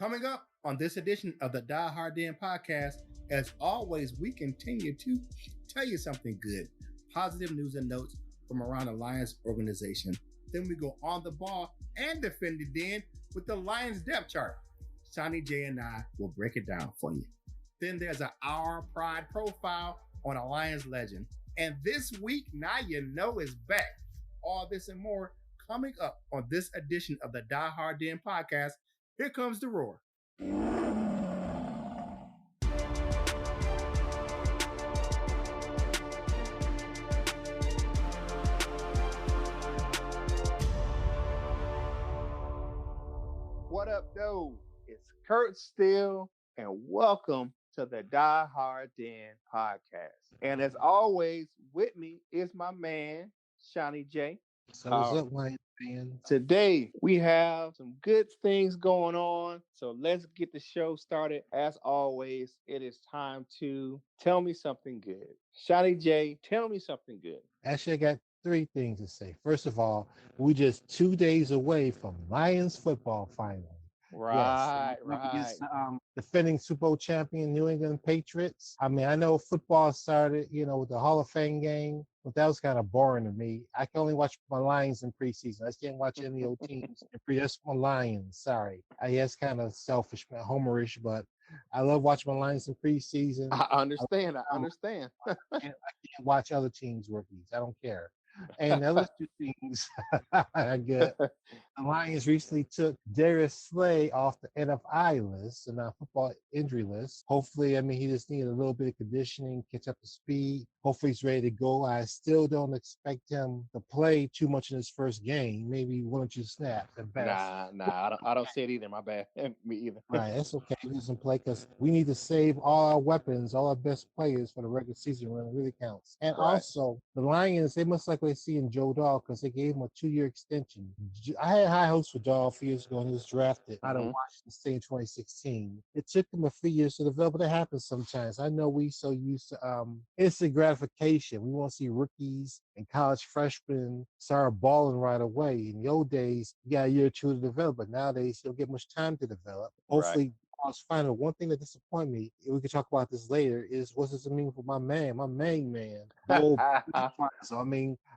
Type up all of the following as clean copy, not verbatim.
Coming up on this edition of the Die Hard Den podcast, as always, we continue to tell you something good, positive news and notes from around the Lions organization. Then we go on the ball and defend the den with the Lions depth chart. Seany J and I will break it down for you. Then there's an Our Pride profile on a Lions legend. And this week, Now You Know is back. All this and more coming up on this edition of the Die Hard Den podcast. Here comes the roar. What up, though? It's Kurt Steele, and welcome to the Die Hard Den podcast. And as always, with me is my man, Seany J. So what's up, Lions fans? Today, we have some good things going on. So let's get the show started. As always, it is time to tell me something good. Seany J, tell me something good. Actually, I got three things to say. First of all, we just 2 days away from Lions football finally. Right, yes. right. Against, defending Super Bowl champion New England Patriots. I mean, I know football started, with the Hall of Fame game, but that was kind of boring to me. I can only watch my Lions in preseason. I can't watch any old teams in pre. That's my Lions. Sorry. It's kind of selfish, homerish, but I love watching my Lions in preseason. I understand. I can't watch other teams' rookies. I don't care. And the other two things are good. The Lions recently took Darius Slay off the NFI list, and not football injury list. Hopefully, he just needed a little bit of conditioning, catch up to speed. Hopefully, he's ready to go. I still don't expect him to play too much in his first game. Maybe one or two snaps at best. Nah. I don't see it either. My bad. Me either. Right, that's okay. He doesn't play because we need to save all our weapons, all our best players for the regular season when it really counts. And also, the Lions, they must like what they see in Joe Dahl because they gave him a 2-year extension. I had high hopes for Dahl a few years ago when he was drafted out of Washington State in 2016. It took him a few years to develop, but it happens sometimes. I know we so used to instant gratification. We want to see rookies and college freshmen start balling right away. In the old days, you got a year or two to develop, but nowadays you don't get much time to develop. Hopefully, Dahl's fine. One thing that disappointed me, we can talk about this later, is what does it mean for my main man?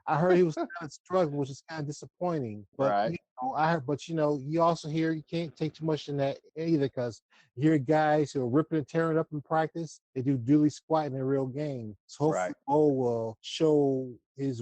I heard he was kind of struggling, which is kind of disappointing. But you also hear you can't take too much in that either because you hear guys who are ripping and tearing up in practice. They do dually squat in a real game. So hopefully Bo will show his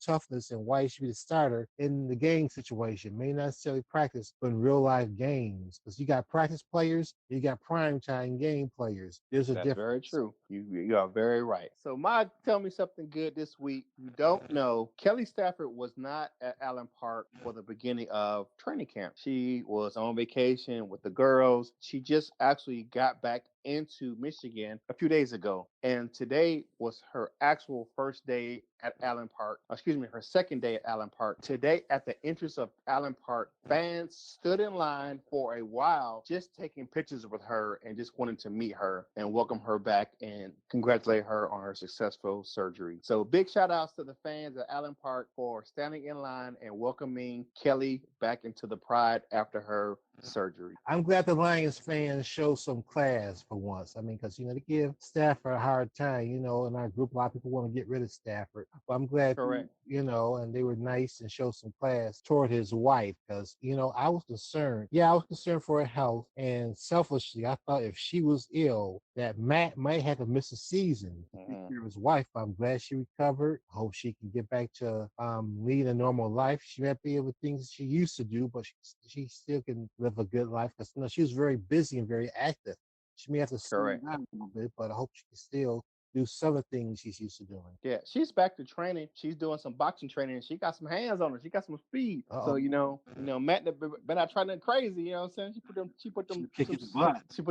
toughness and why he should be the starter in the game situation. May not necessarily practice, but in real life games. Because you got practice players, you got prime time game players. There's a difference. That's very true. You are very right. So tell me something good this week. You don't know, Kelly Stafford was not at Allen Park for the beginning of training camp. She was on vacation with the girls. She just actually got back into Michigan a few days ago. And today was her actual first day at Allen Park. Her second day at Allen Park. Today at the entrance of Allen Park, fans stood in line for a while just taking pictures with her and just wanting to meet her and welcome her back and congratulate her on her successful surgery. So big shout outs to the fans at Allen Park for standing in line and welcoming Kelly back into the Pride after her surgery. I'm glad the Lions fans show some class for once. Because they give Stafford a hard time. In our group, a lot of people want to get rid of Stafford, but I'm glad, and they were nice and showed some class toward his wife because, I was concerned. Yeah, I was concerned for her health, and selfishly, I thought if she was ill, that Matt might have to miss a season to take care of his wife. But I'm glad she recovered. I hope she can get back to leading a normal life. She might be able to things she used to do, but she still can live a good life because she was very busy and very active. She may have to slow down a little bit, but I hope she can still do some of the things she's used to doing. Yeah, she's back to training. She's doing some boxing training, and she got some hands on her. She got some speed. So Matt been out trying to crazy. You know what I'm saying? She put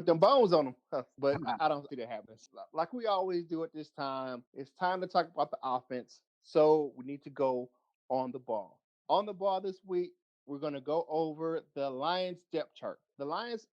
them bones on them. But I don't see that happening. Like we always do at this time, it's time to talk about the offense. So we need to go on the ball. On the ball this week, we're going to go over the Lions depth chart. The Lions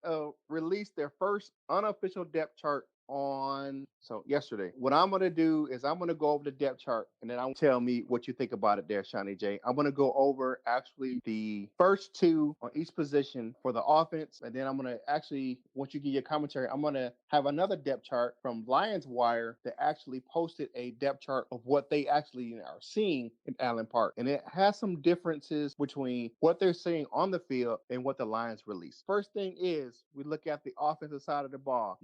released their first unofficial depth chart on yesterday. What I'm gonna do is I'm gonna go over the depth chart, and then I want tell me what you think about it there, Shawnee J. I'm gonna go over actually the first two on each position for the offense, and then I'm gonna actually, once you give your commentary, I'm gonna have another depth chart from Lions Wire that actually posted a depth chart of what they actually are seeing in Allen Park, and it has some differences between what they're seeing on the field and what the Lions release. First thing is we look at the offensive side of the ball.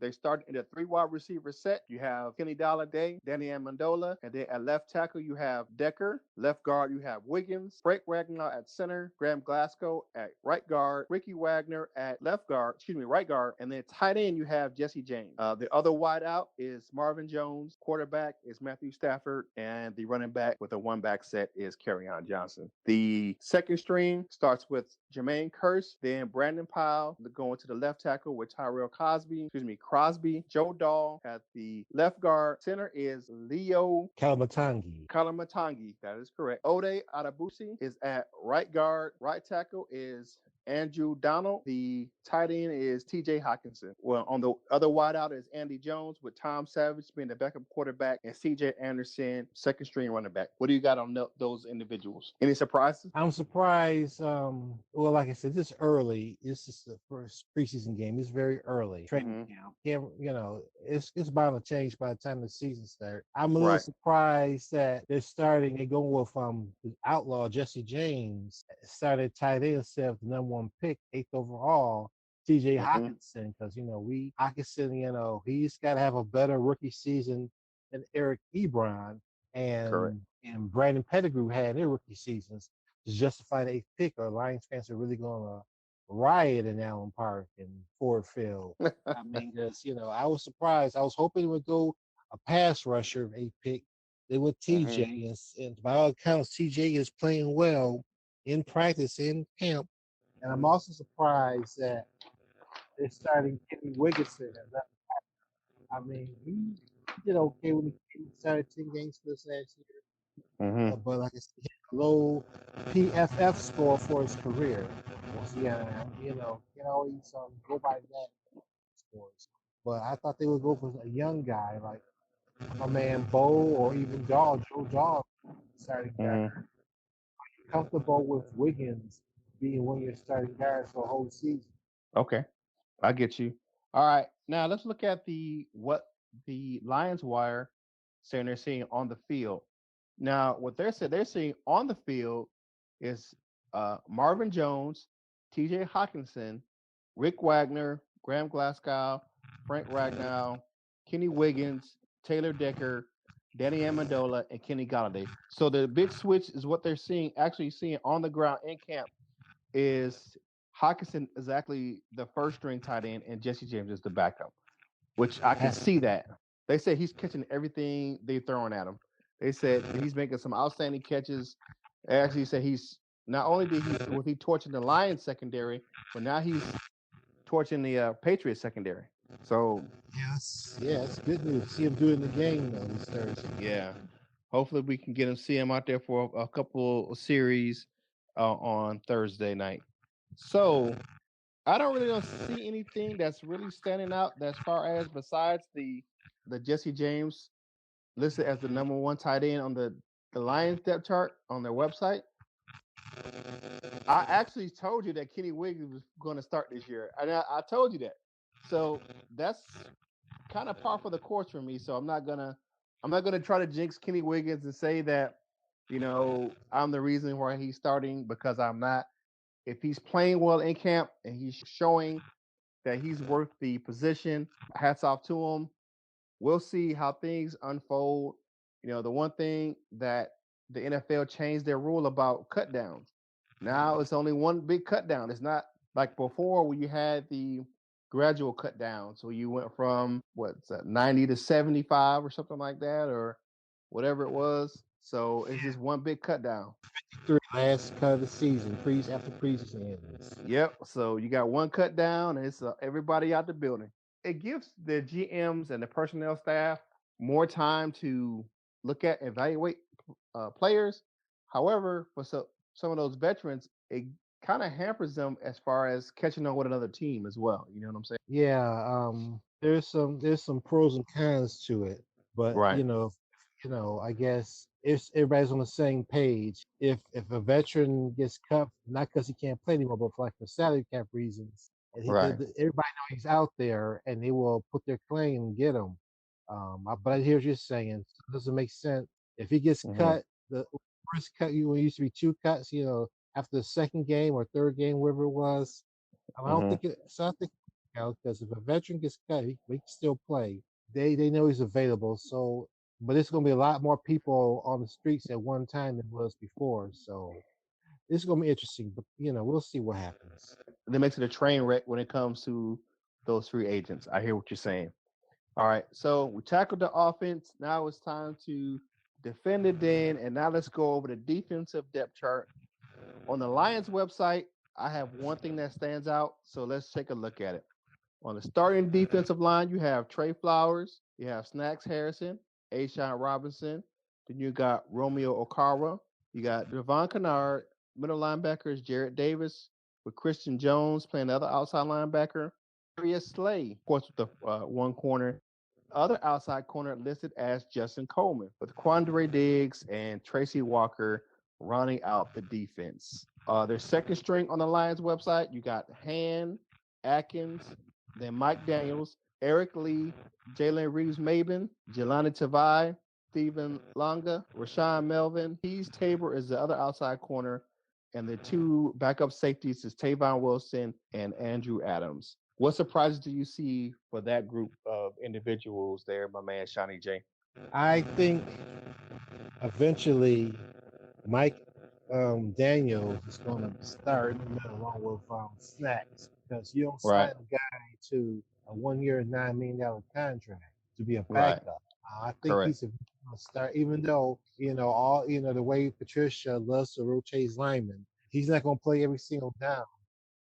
They start in a 3 wide receiver set. You have Kenny Galladay, Danny Amendola, and then at left tackle you have Decker. Left guard you have Wiggins, Frank Ragnow at center, Graham Glasgow at right guard, Ricky Wagner at right guard, and then tight end you have Jesse James. The other wide out is Marvin Jones. Quarterback is Matthew Stafford, and the running back with a one-back set is Kerryon Johnson. The second string starts with Jermaine Kearse, then Brandon Powell going to the left tackle with Crosby, Joe Dahl at the left guard. Center is Leo Kalamatangi. That is correct. Ode Adabusi is at right guard. Right tackle is Andrew Donald. The tight end is TJ Hawkinson. Well, on the other wideout is Andy Jones, with Tom Savage being the backup quarterback and CJ Anderson, second string running back. What do you got on those individuals? Any surprises? I'm surprised. Well, like I said, this early. This is the first preseason game. It's very early. Training camp. It's bound to change by the time the season starts. I'm a little surprised that they're going with the outlaw Jesse James started tight end instead of the number one pick, 8th overall, TJ Hawkinson, because Hawkinson, he's got to have a better rookie season than Eric Ebron and Brandon Pettigrew had their rookie seasons to justify the 8th pick, or Lions fans are really going to riot in Allen Park and Ford Field. I mean, because I was surprised. I was hoping it would go a pass rusher 8th pick. They went TJ, and by all accounts, TJ is playing well in practice, in camp. And I'm also surprised that they're starting Kenny Wigginson at left tackle. I mean, he did okay when he started 10 games for this last year. But like I said, he had a low PFF score for his career. So can always go by that scores. But I thought they would go for a young guy like my man Bo, or even Joe Dahl starting guard. Comfortable with Wiggins being one of your starting guards for a whole season. Okay, I get you. All right, now let's look at what the Lions Wire saying they're seeing on the field. Now, what they're seeing on the field is Marvin Jones, TJ Hawkinson, Rick Wagner, Graham Glasgow, Frank Ragnow, Kenny Wiggins, Taylor Decker, Danny Amendola, and Kenny Galladay. So the big switch is what they're seeing on the ground in camp is Hawkinson is actually the first string tight end and Jesse James is the backup, which I can see that. They said he's catching everything they're throwing at him. They said he's making some outstanding catches. They actually said he's not only was he torching the Lions secondary, but now he's torching the Patriots secondary. So it's good news. See him do it in the game though this Thursday. Yeah, hopefully we can see him out there for a couple of series on Thursday night. So I don't see anything that's really standing out as far as besides the Jesse James listed as the number one tight end on the Lions depth chart on their website. I actually told you that Kenny Wiggins was going to start this year. I told you that. So that's kind of par for the course for me. So I'm not gonna try to jinx Kenny Wiggins and say that I'm the reason why he's starting, because I'm not. If he's playing well in camp and he's showing that he's worth the position, hats off to him. We'll see how things unfold. The one thing that the NFL changed their rule about cut downs. Now it's only one big cut down. It's not like before where you had the gradual cut down. So you went from 90 to 75 or something like that, or whatever it was. So it's just one big cut down. 53 last cut of the season, after preseason ends. Yep. So you got one cut down, and it's everybody out the building. It gives the GMs and the personnel staff more time to evaluate players. However, for some of those veterans, it kind of hampers them as far as catching on with another team as well. You know what I'm saying? Yeah, there's some pros and cons to it, but Right. I guess if everybody's on the same page, if a veteran gets cut, not because he can't play anymore, but for salary cap reasons, and Right. everybody know he's out there, and they will put their claim and get him. But I hear what you're saying. It doesn't make sense if he gets Hmm. cut. The first cut, it used to be two cuts. After the second game or third game, wherever it was. I don't Hmm. think it. So I think because if a veteran gets cut, he can still play. They know he's available. So, but it's going to be a lot more people on the streets at one time than was before. So it's going to be interesting. But we'll see what happens. That makes it a train wreck when it comes to those free agents. I hear what you're saying. All right. So we tackled the offense. Now it's time to defend it then. And now let's go over the defensive depth chart. On the Lions website, I have one thing that stands out. So let's take a look at it. On the starting defensive line, you have Trey Flowers, you have Snacks Harrison, Ashawn Robinson. Then you got Romeo Okara. You got Devon Kennard. Middle linebacker is Jarrett Davis with Christian Jones playing the other outside linebacker. Darius Slay, of course, with the one corner. Other outside corner listed as Justin Coleman with Quandre Diggs and Tracy Walker rounding out the defense. Their second string on the Lions website, you got Han, Atkins, then Mike Daniels, Eric Lee, Jalen Reeves Maben, Jelani Tavai, Stephen Longa, Rashawn Melvin. Keys Tabor is the other outside corner, and the two backup safeties is Tavon Wilson and Andrew Adams. What surprises do you see for that group of individuals there, my man Shawnee J? I think eventually Mike Daniels is going to start in the middle along with Snacks because you don't sign Right, a guy to a 1 year, $9 million contract to be a right, backup. I think correct, he's going to start, even though all the way Patricia loves to rotate linemen, he's not going to play every single down.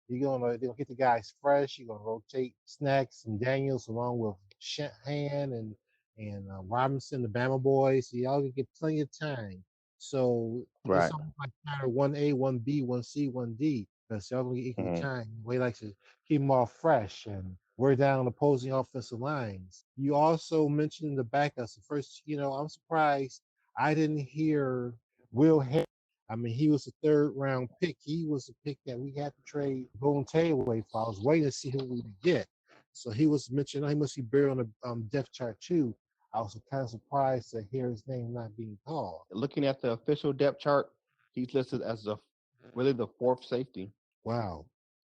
They'll get the guys fresh. You're gonna rotate Snacks and Daniels along with Shanahan and Robinson, the Bama boys. So y'all gonna get plenty of time. So it's right. almost like kind of 1A, 1B, 1C, 1D because y'all gonna get equal Hmm. time. We like to keep them all fresh and wear down opposing offensive lines. You also mentioned the backups. The first, I'm surprised I didn't hear Will Harris. I mean, he was a third round pick. He was a pick that we had to trade Bonte away for. I was waiting to see who we would get. So he was mentioned. He must be buried on the depth chart too. I was kind of surprised to hear his name not being called. Looking at the official depth chart, he's listed as really the fourth safety. Wow.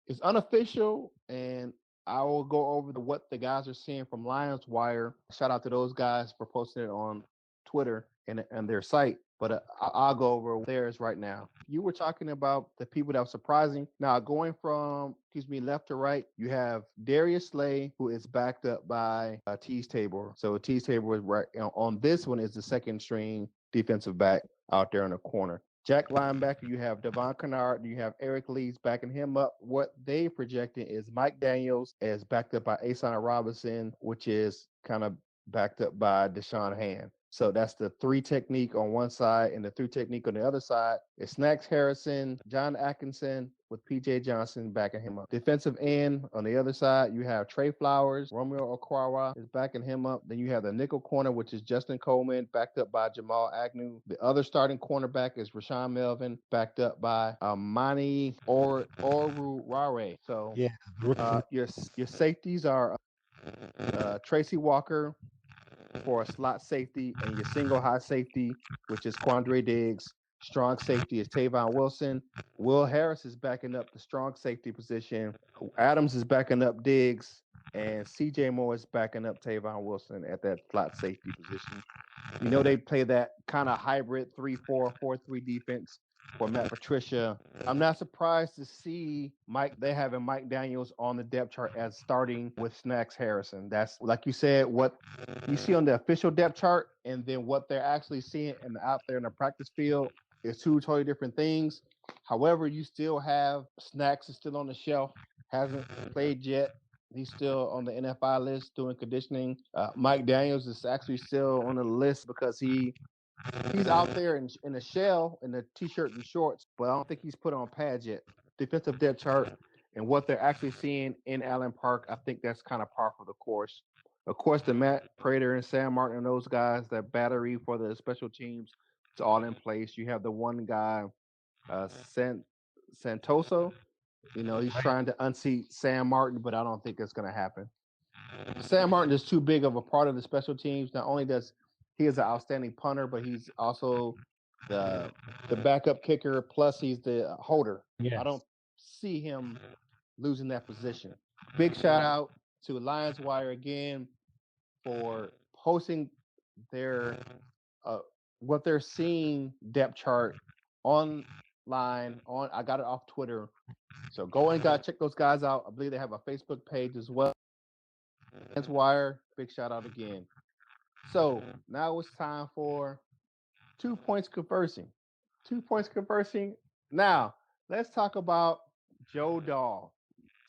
It's unofficial, and I will go over what the guys are seeing from Lions Wire. Shout out to those guys for posting it on Twitter and their site. But I'll go over theirs right now. You were talking about the people that were surprising. Now, going from, left to right, you have Darius Slay, who is backed up by Tease Tabor. So Tease Tabor is right on this one is the second string defensive back out there in the corner. Jack linebacker, you have Devon Kennard, you have Eric Lees backing him up. What they projecting is Mike Daniels is backed up by Asana Robinson, which is kind of backed up by Deshaun Hand. So that's the three technique on one side, and the three technique on the other side is Snacks Harrison, John Atkinson with PJ Johnson backing him up. Defensive end on the other side, you have Trey Flowers, Romeo Okwawa is backing him up. Then you have the nickel corner, which is Justin Coleman, backed up by Jamal Agnew. The other starting cornerback is Rashawn Melvin, backed up by Mani Orurare. So Yeah. your safeties are Tracy Walker, for a slot safety, and your single high safety, which is Quandre Diggs. Strong safety is Tavon Wilson. Will Harris is backing up the strong safety position. Adams is backing up Diggs, and CJ Moore is backing up Tavon Wilson at that slot safety position. They play that kind of hybrid 3-4, 4-3 defense for Matt Patricia. I'm not surprised to see they having Mike Daniels on the depth chart as starting with Snacks Harrison. That's, like you said, what you see on the official depth chart, and then what they're actually seeing out there in the practice field is two totally different things. However, you still have Snacks is still on the shelf, hasn't played yet. He's still on the NFI list doing conditioning. Mike Daniels is actually still on the list because he's out there in a shell in a t-shirt and shorts, but I don't think he's put on pads yet. defensive depth chart and what they're actually seeing in Allen Park, I think that's kind of par for the course. Of course, the Matt Prater and Sam Martin and those guys, that battery for the special teams, it's all in place. You have the one guy, Santoso. He's trying to unseat Sam Martin, but I don't think that's going to happen. Sam Martin is too big of a part of the special teams. Not only does he is an outstanding punter, but he's also the backup kicker. Plus, he's the holder. Yes. I don't see him losing that position. Big shout out to Lions Wire again for posting their what they're seeing depth chart online. I got it off Twitter, so go and check those guys out. I believe they have a Facebook page as well. Lions Wire, big shout out again. So now it's time for 2 points conversing. 2 points conversing. Now let's talk about Joe Dahl.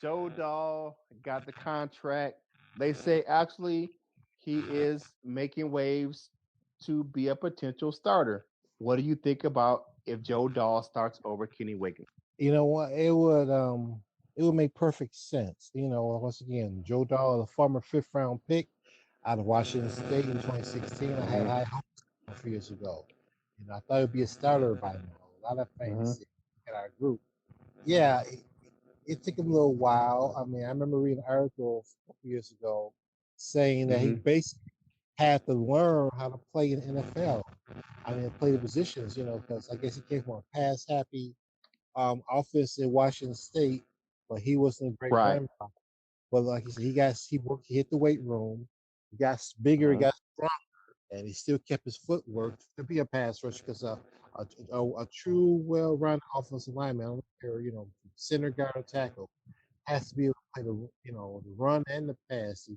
Joe Dahl got the contract. They say actually he is making waves to be a potential starter. What do you think about if Joe Dahl starts over Kenny Wiggins? You know what? It would make perfect sense. Once again, Joe Dahl, the former 5th-round pick out of Washington State in 2016. I had high hopes a few years ago. I thought he'd be a starter by now. A lot of fans in our group. Yeah, it took him a little while. I mean, I remember reading an article a couple years ago saying that he basically had to learn how to play in the NFL. I mean, play the positions, because I guess he came from a pass happy offense in Washington State, but he wasn't a great running back. But like you said, he hit the weight room, he got bigger, he got stronger, and he still kept his footwork to be a pass rusher because a true well-run offensive lineman, I don't care, center, guard, or tackle, has to be able to play the run and the pass,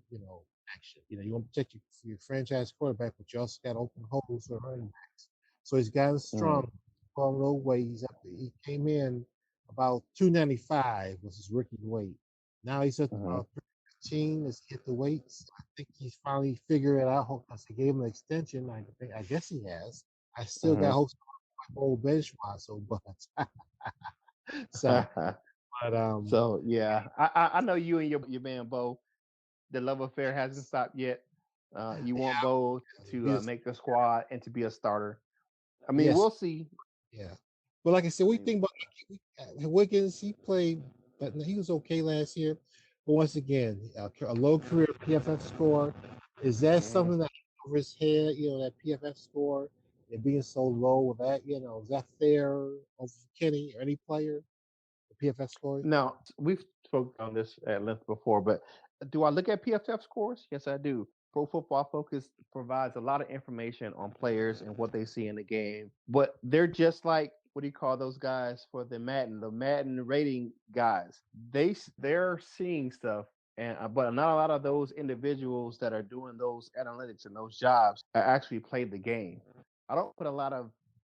action. You want to protect your franchise quarterback, but you also got open holes for running backs. So he's gotten strong, a little weight. He came in about 295 was his rookie weight. Now he's at about 315 as he hit the weights. I think he's finally figured it out because they gave him an extension. I guess he has. I still got hopes for my old bench muscle, but so yeah, I know you and your man Bo, the love affair hasn't stopped yet. You want Bo to make the squad and to be a starter. I mean, we'll see. Yeah, but like I said, we think about Wiggins. He played, but he was okay last year. But once again, a low career PFF score, is that something that over his head? That PFF score, it being so low with that, is that fair over Kenny or any player? The PFF score? No, we've spoken on this at length before, but do I look at PFF scores? Yes, I do. Pro Football Focus provides a lot of information on players and what they see in the game, but they're just like, what do you call those guys for the Madden rating guys? They're seeing stuff, and but not a lot of those individuals that are doing those analytics and those jobs actually play the game. I don't put a lot of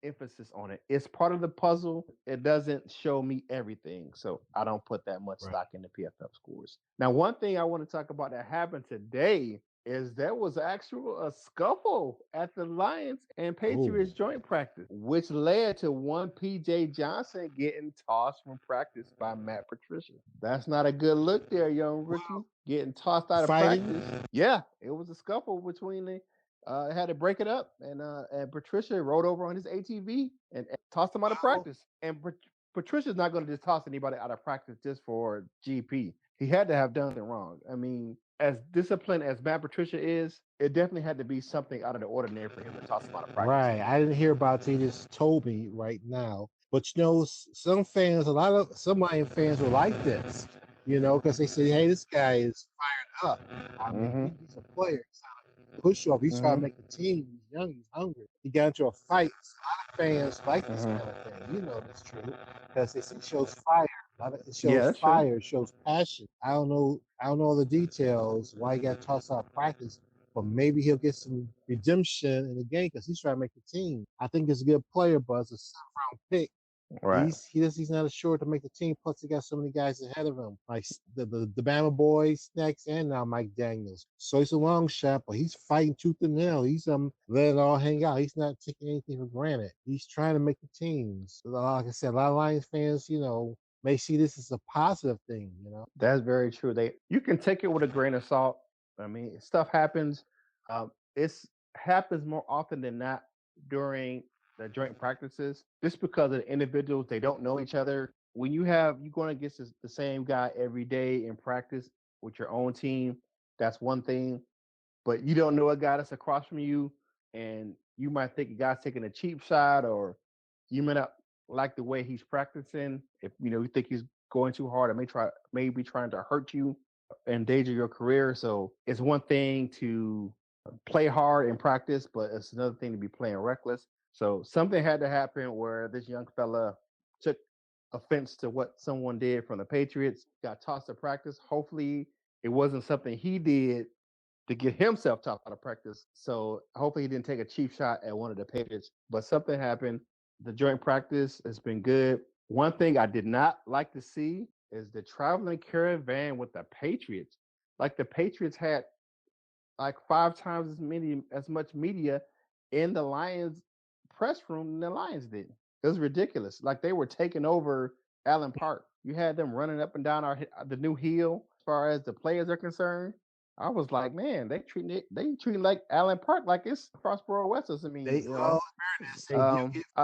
emphasis on it. It's part of the puzzle. It doesn't show me everything, so I don't put that much stock in the PFF scores. Now, one thing I want to talk about that happened today is there was actual a scuffle at the Lions and Patriots joint practice, which led to one PJ Johnson getting tossed from practice by Matt Patricia. That's not a good look there, young rookie. Getting tossed out of practice. Yeah, it was a scuffle between the had to break it up, and Patricia rode over on his ATV and tossed him out of practice. And Patricia's not going to just toss anybody out of practice just for GP. He had to have done something wrong. I mean, as disciplined as Matt Patricia is, it definitely had to be something out of the ordinary for him to toss him out of practice. Right. I didn't hear about it. He just told me right now. But some fans, some Lion fans were like this, because they say, hey, this guy is fired up. I mean, he's a player. Push off. He's trying to make the team. He's young. He's hungry. He got into a fight. A lot of fans like this kind of thing. That's true because it shows fire. It shows fire. It shows passion. I don't know all the details why he got tossed out of practice, but maybe he'll get some redemption in the game because he's trying to make the team. I think he's a good player, but it's a 7th-round pick. Right. He's not assured to make the team. Plus, he got so many guys ahead of him, like the Bama boys next, and now Mike Daniels. So it's a long shot, but he's fighting tooth and nail. He's letting it all hang out. He's not taking anything for granted. He's trying to make the teams. Like I said, a lot of Lions fans, may see this as a positive thing. That's very true. You can take it with a grain of salt. I mean, stuff happens. It's happens more often than not during the joint practices, just because of the individuals. They don't know each other. When you going against the same guy every day in practice with your own team, that's one thing. But you don't know a guy that's across from you, and you might think a guy's taking a cheap shot, or you may not like the way he's practicing. If you think he's going too hard, or maybe trying to hurt you, endanger your career. So it's one thing to play hard in practice, but it's another thing to be playing reckless. So something had to happen where this young fella took offense to what someone did from the Patriots, got tossed to practice. Hopefully, it wasn't something he did to get himself tough out of practice. So hopefully he didn't take a cheap shot at one of the Patriots. But something happened. The joint practice has been good. One thing I did not like to see is the traveling caravan with the Patriots. Like the Patriots had like 5 times as much media in the Lions press room than the Lions did. It was ridiculous. Like they were taking over Allen Park. You had them running up and down the new hill as far as the players are concerned. I was like, man, they treat like Allen Park like it's Crossboro West. I mean, They all say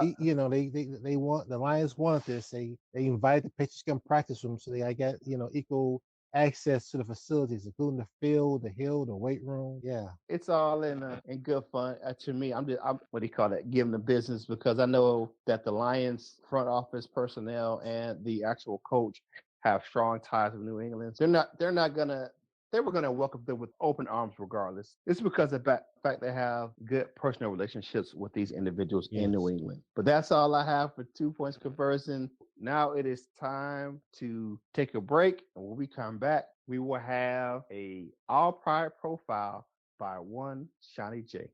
they want the Lions wanted this. They invited the pitchers to come practice with them, so they got equal access to the facilities, including the field, the hill, the weight room. Yeah, it's all in good fun. To me, I'm what do you call that? Giving the business, because I know that the Lions front office personnel and the actual coach have strong ties with New England. They're not gonna they were gonna welcome them with open arms regardless. It's because of the fact they have good personal relationships with these individuals in New England. But that's all I have for 2 points conversion. Now it is time to take a break, and when we come back, we will have a all pride profile by one Seany J.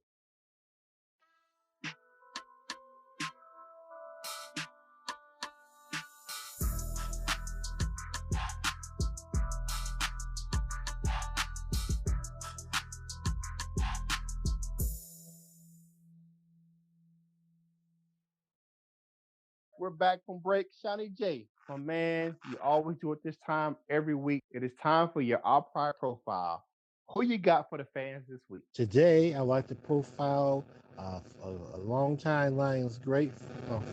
We're back from break. Seany J, my man, you always do it this time every week. It is time for your All Pride profile. Who you got for the fans this week? Today, I'd like to profile a longtime Lions great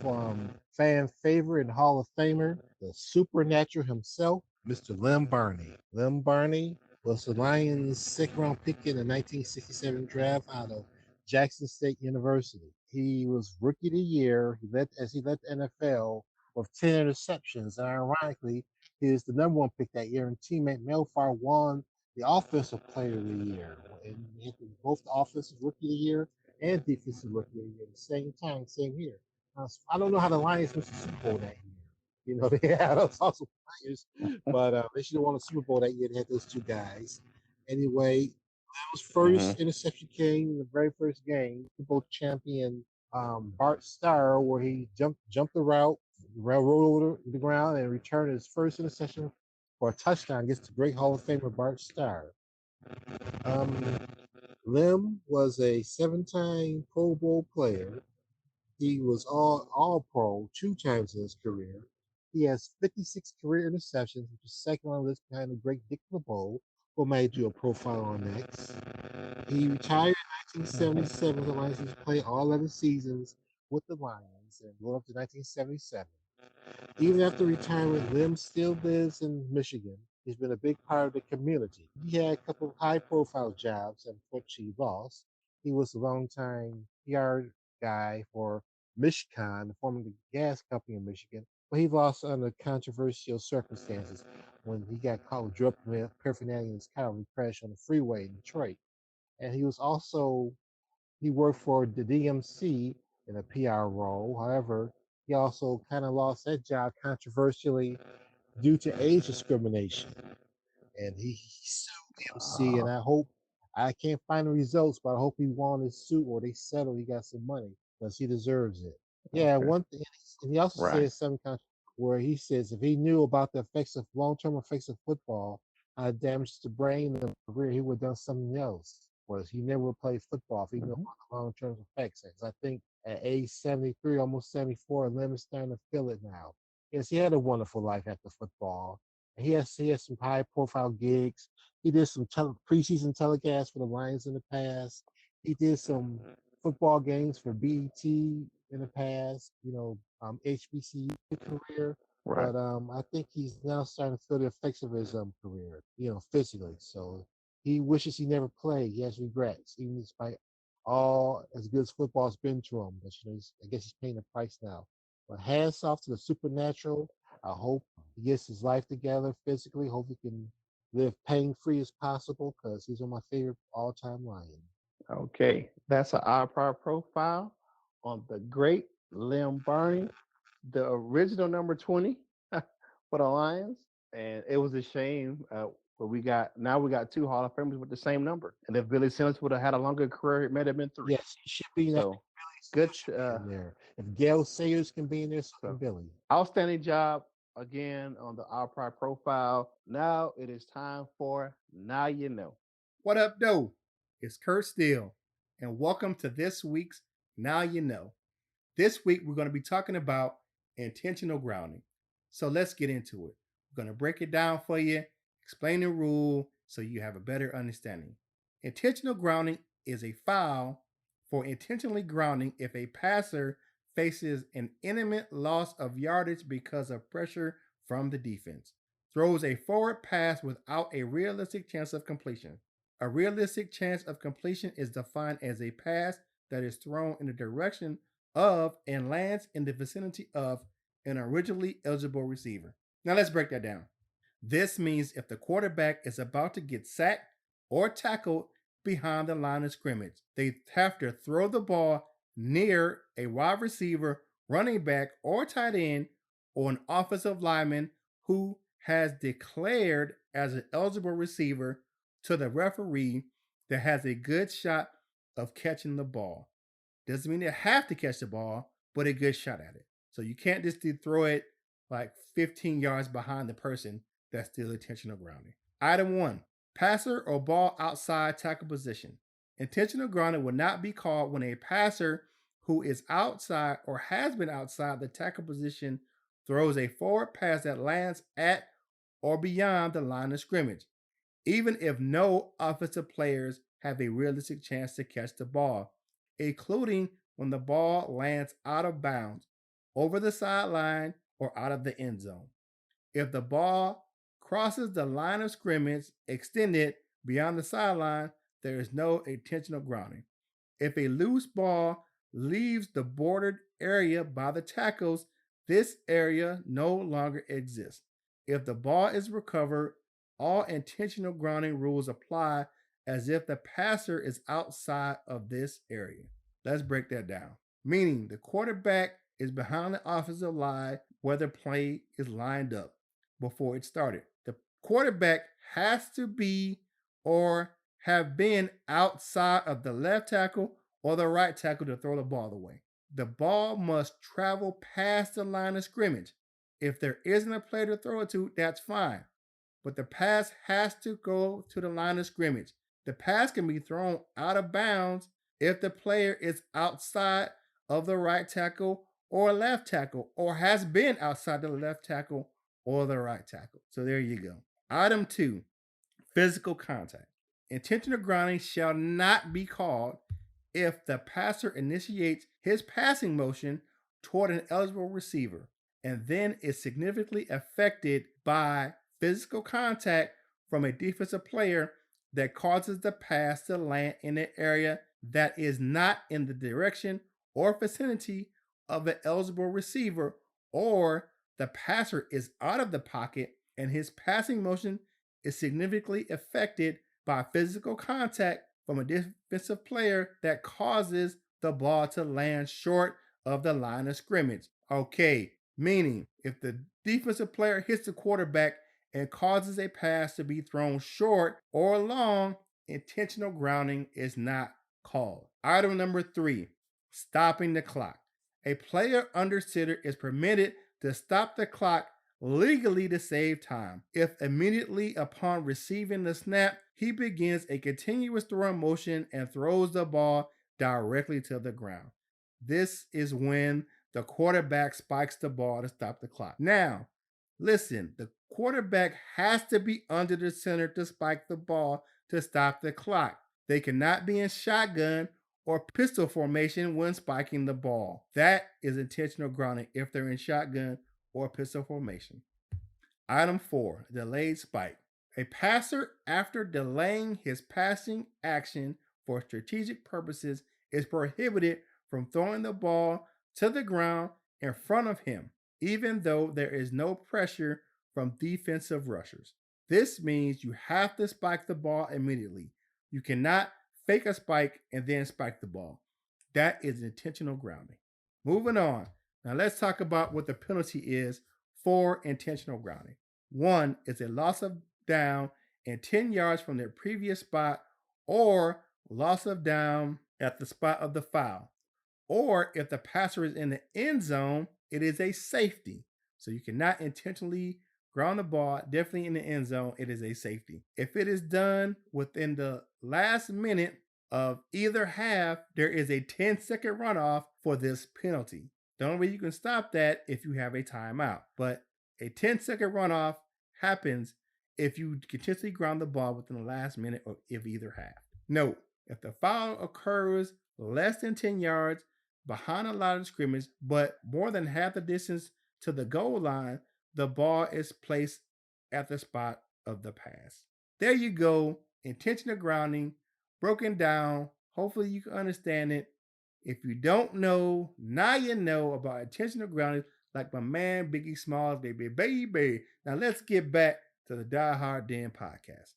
from fan favorite and Hall of Famer, the supernatural himself, Mr. Lim Barney. Lim Barney was the Lions' second-round pick in the 1967 draft out of Jackson State University. He was Rookie of the Year. He led the NFL with 10 interceptions, and ironically, he is the number one pick that year. And teammate Melfar won the Offensive Player of the Year, and both the Offensive Rookie of the Year and Defensive Rookie of the Year at the same time, same year. I don't know how the Lions missed the Super Bowl that year. They had those awesome players, but they should have won the Super Bowl that year. They had those two guys. Anyway, his first interception came in the very first game, Super Bowl champion Bart Starr, where he jumped the route, rolled over the ground, and returned his first interception for a touchdown against the great Hall of Famer Bart Starr. Lim was a 7-time Pro Bowl player. He was all pro 2 times in his career. He has 56 career interceptions, which is second on the list behind the great Dick LeBeau, who made you a profile on next. He retired in 1977 with the Lions. He played all 11 seasons with the Lions and going up to 1977. Even after retirement, Lim still lives in Michigan. He's been a big part of the community. He had a couple of high-profile jobs, and unfortunately lost. He was a longtime PR guy for Michigan, the former gas company in Michigan, but he lost under controversial circumstances when he got caught with drug paraphernalia in his car when he crashed on the freeway in Detroit. And he worked for the DMC in a PR role. However, he also kind of lost that job controversially due to age discrimination. And he sued DMC, and I can't find the results, but I hope he won his suit or they settled. He got some money because he deserves it. Yeah, one thing, and he also says something where he says if he knew about the effects of long-term effects of football, damage to the brain and the career, he would have done something else. Was he never played football if he knew about the long-term effects? Because I think at age 73, almost 74, Lim is starting to feel it now. Yes, he had a wonderful life after football. He has some high profile gigs. He did some preseason telecasts for the Lions in the past. He did some football games for BET in the past. HBC career. Right. But I think he's now starting to feel the effects of his career. Physically. So he wishes he never played. He has regrets, even despite all as good as football's been to him. But I guess he's paying the price now. But hands off to the supernatural. I hope he gets his life together physically. Hope he can live pain free as possible because he's one of my favorite all time Lions. Okay, that's an our profile on the great Lim Barney, the original number 20 for the Lions. And it was a shame, but we got two Hall of Famers with the same number. And if Billy Simmons would have had a longer career, it might have been three. Yes, he should be in that. So good. In there. If Gail Sayers can be in there, so can Billy. Outstanding job again on the Our Pride profile. Now it is time for Now You Know. What up, though? It's Kurt Steele, and welcome to this week's Now You Know. This week, we're going to be talking about intentional grounding. So let's get into it. We're going to break it down for you, explain the rule so you have a better understanding. Intentional grounding is a foul for intentionally grounding if a passer faces an imminent loss of yardage because of pressure from the defense, throws a forward pass without a realistic chance of completion. A realistic chance of completion is defined as a pass that is thrown in the direction of and lands in the vicinity of an originally eligible receiver. Now let's break that down. This means if the quarterback is about to get sacked or tackled behind the line of scrimmage, they have to throw the ball near a wide receiver, running back, or tight end, or an offensive lineman who has declared as an eligible receiver to the referee that has a good shot of catching the ball. Doesn't mean they have to catch the ball, but a good shot at it. So you can't just throw it like 15 yards behind the person that's still intentional grounding. Item 1, passer or ball outside tackle position. Intentional grounding will not be called when a passer who is outside or has been outside the tackle position throws a forward pass that lands at or beyond the line of scrimmage, even if no offensive players have a realistic chance to catch the ball, including when the ball lands out of bounds, over the sideline, or out of the end zone. If the ball crosses the line of scrimmage extended beyond the sideline, there is no intentional grounding. If a loose ball leaves the bordered area by the tackles, this area no longer exists. If the ball is recovered, all intentional grounding rules apply as if the passer is outside of this area. Let's break that down. Meaning the quarterback is behind the offensive line where the play is lined up before it started. The quarterback has to be or have been outside of the left tackle or the right tackle to throw the ball away. The ball must travel past the line of scrimmage. If there isn't a player to throw it to, that's fine. But the pass has to go to the line of scrimmage. The pass can be thrown out of bounds if the player is outside of the right tackle or left tackle, or has been outside the left tackle or the right tackle. So there you go. Item 2, physical contact. Intentional grounding shall not be called if the passer initiates his passing motion toward an eligible receiver and then is significantly affected by physical contact from a defensive player that causes the pass to land in an area that is not in the direction or vicinity of an eligible receiver, or the passer is out of the pocket and his passing motion is significantly affected by physical contact from a defensive player that causes the ball to land short of the line of scrimmage. Okay, meaning if the defensive player hits the quarterback and causes a pass to be thrown short or long, intentional grounding is not called. Item number 3, stopping the clock. A player under center is permitted to stop the clock legally to save time. If immediately upon receiving the snap, he begins a continuous throwing motion and throws the ball directly to the ground. This is when the quarterback spikes the ball to stop the clock. Now, listen, the quarterback has to be under the center to spike the ball to stop the clock. They cannot be in shotgun or pistol formation when spiking the ball. That is intentional grounding if they're in shotgun or pistol formation. Item 4, delayed spike. A passer, after delaying his passing action for strategic purposes, is prohibited from throwing the ball to the ground in front of him, even though there is no pressure from defensive rushers. This means you have to spike the ball immediately. You cannot fake a spike and then spike the ball. That is intentional grounding. Moving on. Now let's talk about what the penalty is for intentional grounding. One is a loss of down and 10 yards from their previous spot, or loss of down at the spot of the foul. Or if the passer is in the end zone, it is a safety. So you cannot intentionally ground the ball, definitely in the end zone, it is a safety. If it is done within the last minute of either half, there is a 10-second runoff for this penalty. The only way you can stop that if you have a timeout. But a 10-second runoff happens if you continuously ground the ball within the last minute of either half. Note, if the foul occurs less than 10 yards behind a line of scrimmage, but more than half the distance to the goal line, the ball is placed at the spot of the pass. There you go. Intentional grounding, broken down. Hopefully you can understand it. If you don't know, now you know about intentional grounding, like my man Biggie Smalls, baby. Now let's get back to the Die Hard Den podcast.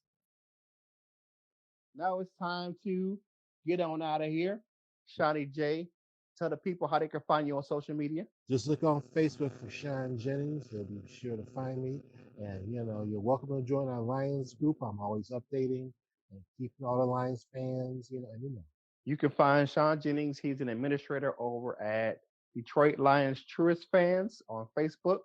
Now it's time to get on out of here. Seany J, tell the people how they can find you on social media. Just look on Facebook for Sean Jennings. You'll be sure to find me. And, you're welcome to join our Lions group. I'm always updating and keeping all the Lions fans, You can find Sean Jennings. He's an administrator over at Detroit Lions Truest Fans on Facebook.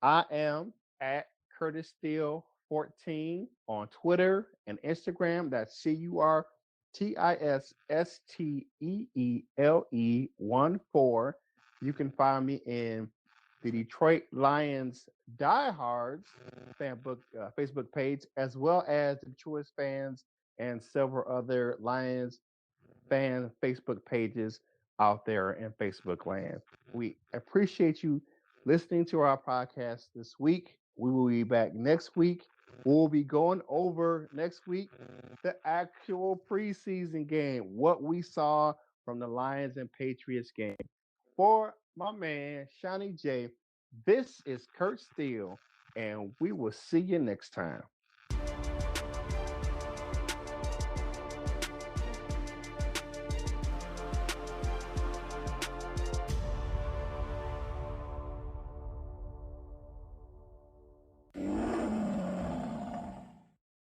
I am at Curtis Steele 14 on Twitter and Instagram. That's CurtisSteele14. You can find me in the Detroit Lions Diehards Facebook page, as well as the Truest Fans and several other Lions fan Facebook pages out there in Facebook land. We appreciate you listening to our podcast this week. We will be back next week. We'll be going over next week the actual preseason game, what we saw from the Lions and Patriots game. For my man, Seany J, this is Kurt Steele, and we will see you next time.